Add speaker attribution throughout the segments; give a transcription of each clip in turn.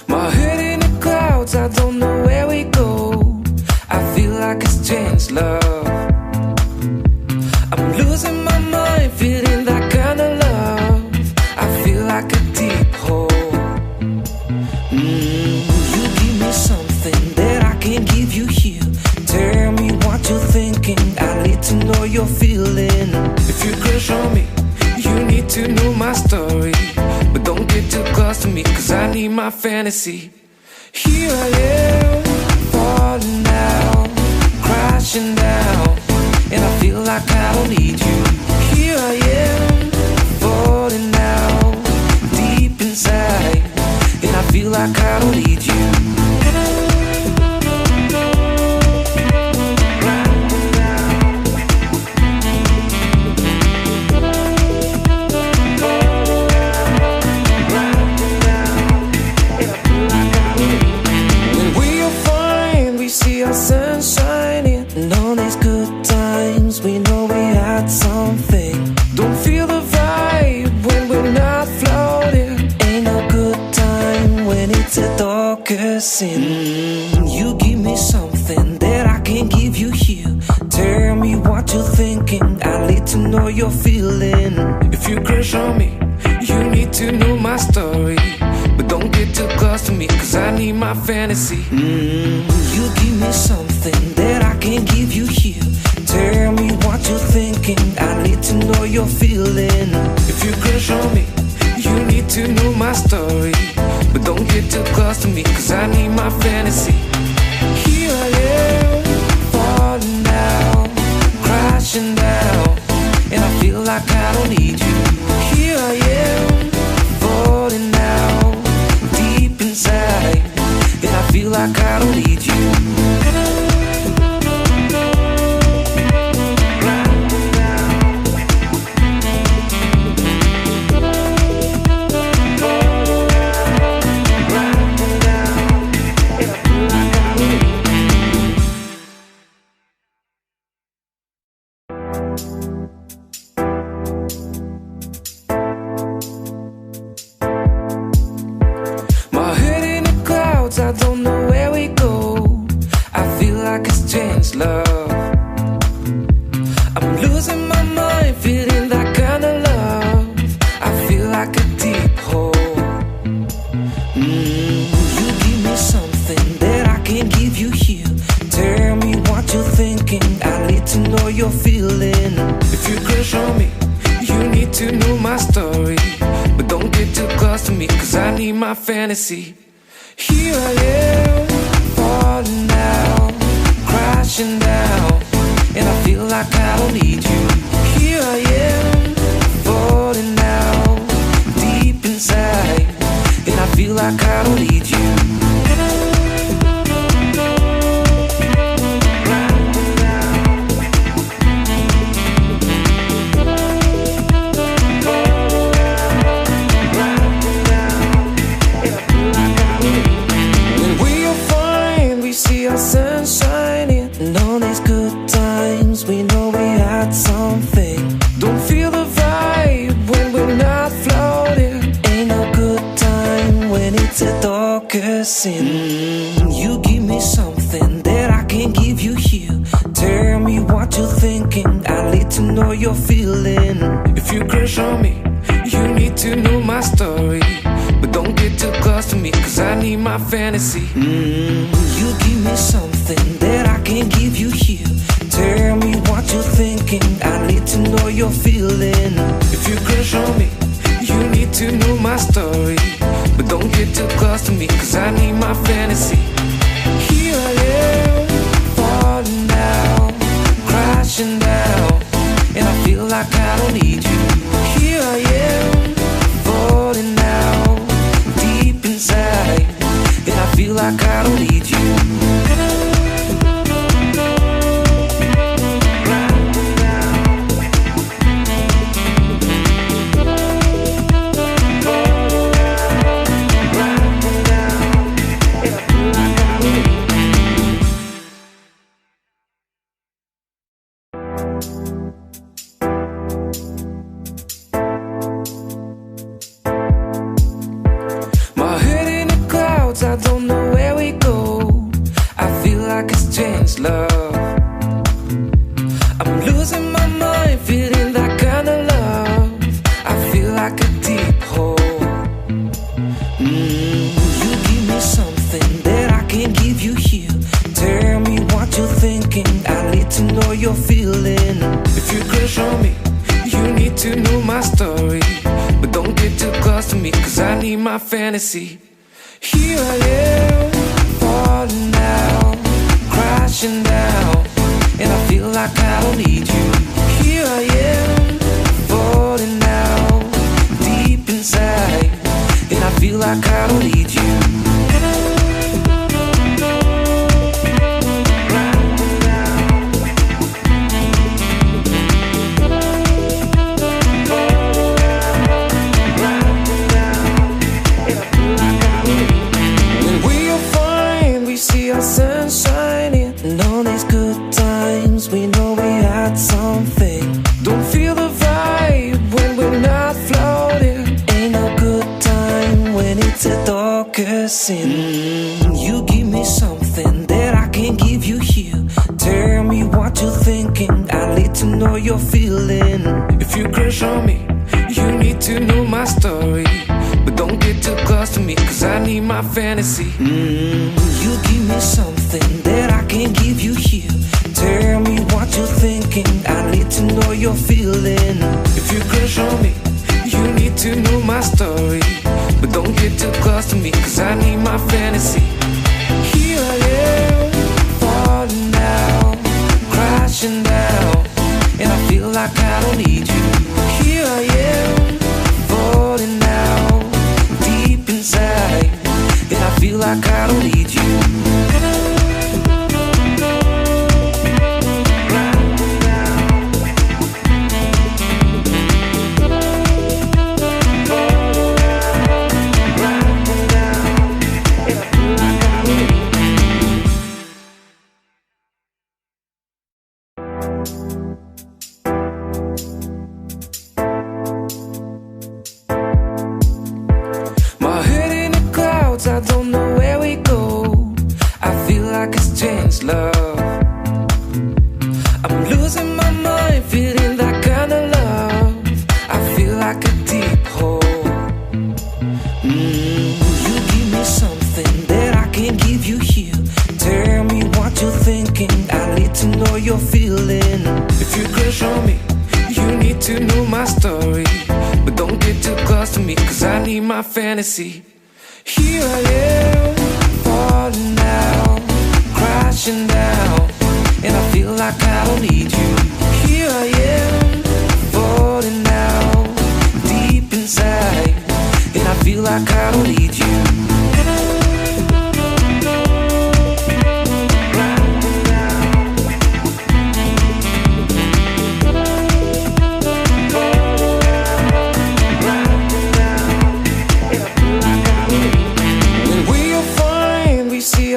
Speaker 1: My head in the clouds, I don't know where we go. I feel like it's changed love. I'm losing my mind, feeling that kind of love. I feel like a deep hole. You give me something that I can't give you here. Tell me what you're thinking, I need to know you're feeling. If you crush on me, you need to know my story. But don't get too close to me, cause I need my fantasy. Here I am, falling down, crashing down, and I feel like I don't need you. Here I am, falling down, deep inside, and I feel like I don't need you. Sun shining, and all these good times, we know we had something. Don't feel the vibe when we're not floating. Ain't no good time when it's the darkest sin. You give me something that I can't give you here. Tell me what you're thinking, I need to know you're feeling. If you crush on me, you need to know my story. But don't get too close to me, cause I need my fantasy. You give me something that I can't give you here. Tell me what you're thinking, I need to know you're feeling. If you crush on me, you need to know my story. But don't get too close to me, cause I need my fantasy. Here I am, falling down, crashing down, and I feel like I don't need you. Here I am, falling down, deep inside, and I feel like I don't need you. I don't know where we go. I feel like it's changed love. I'm losing my mind, feeling that kind of love. I feel like a deep hole. You give me something that I can't give you here. Tell me what you're thinking, I need to know you're feeling. If you crush on me, you need to know my story. But don't get too close to me, cause I need my fantasy. Here I am, falling down, crashing down, and I feel like I don't need you. Here I am, falling down, deep inside, and I feel like I don't need you. Sun shining, and all these good times, we know we had something. Don't feel the vibe when we're not floating. Ain't no good time when it's the darkest sin. You give me something that I can't give you here. Tell me what you're thinking, I need to know you're feeling. If you crush on me, you need to know my story. But don't get too close to me, cause I need my fantasy. You give me something that I can't give you here. Tell me what you're thinking, I need to know you're feeling. If you crush on me, you need to know my story. But don't get too close to me, cause I need my fantasy. Here I am, falling down, crashing down, and I feel like I don't need you. Here I am, falling down, deep inside, and I feel like I don't need you. story. But don't get too close to me, cause I need my fantasy. Here I am, falling down, crashing down, and I feel like I don't need you. Here I am, falling down, deep inside, and I feel like I don't need you. Sun shining, and all these good times, we know we had something. Don't feel the vibe when we're not floating. Ain't no good time when it's the darkest sin. You give me something that I can't give you here. Tell me what you're thinking, I need to know you're feeling. If you crush on me, you need to know my story. But don't get too close to me, cause I need my fantasy. You give me something that I can't give you here. Tell me what you're thinking, I need to know you're feeling. If you crush on me, you need to know my story. But don't get too close to me, cause I need my fantasy. Here I am, falling down, crashing down, and I feel like I don't need you. Here I am, falling down, deep inside, and I feel like I don't need you. I don't know where we go. I feel like it's changed, love. I'm losing my mind, feeling that kind of love. I feel like a deep hole. You give me something that I can't give you here. Tell me what you're thinking, I need to know you're feeling. If you crush on me, you need to know my story. But don't get too close to me, cause I need my fantasy. Here I am, falling down, crashing down, and I feel like I don't need you. Here I am, falling down, deep inside, and I feel like I don't need you.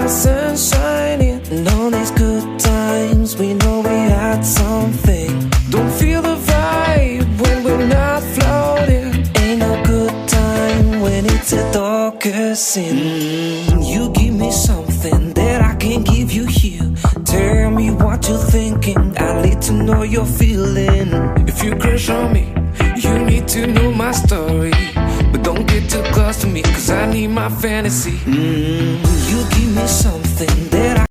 Speaker 1: Sun shining, and all these good times, we know we had something. Don't feel the vibe when we're not floating. Ain't no good time when it's the darkest sin. You give me something that I can't give you here. Tell me what you're thinking, I need to know you're feeling. If you crush on me, you need to know my story. But don't get too close to me, cause I need my fantasy. You give me something that I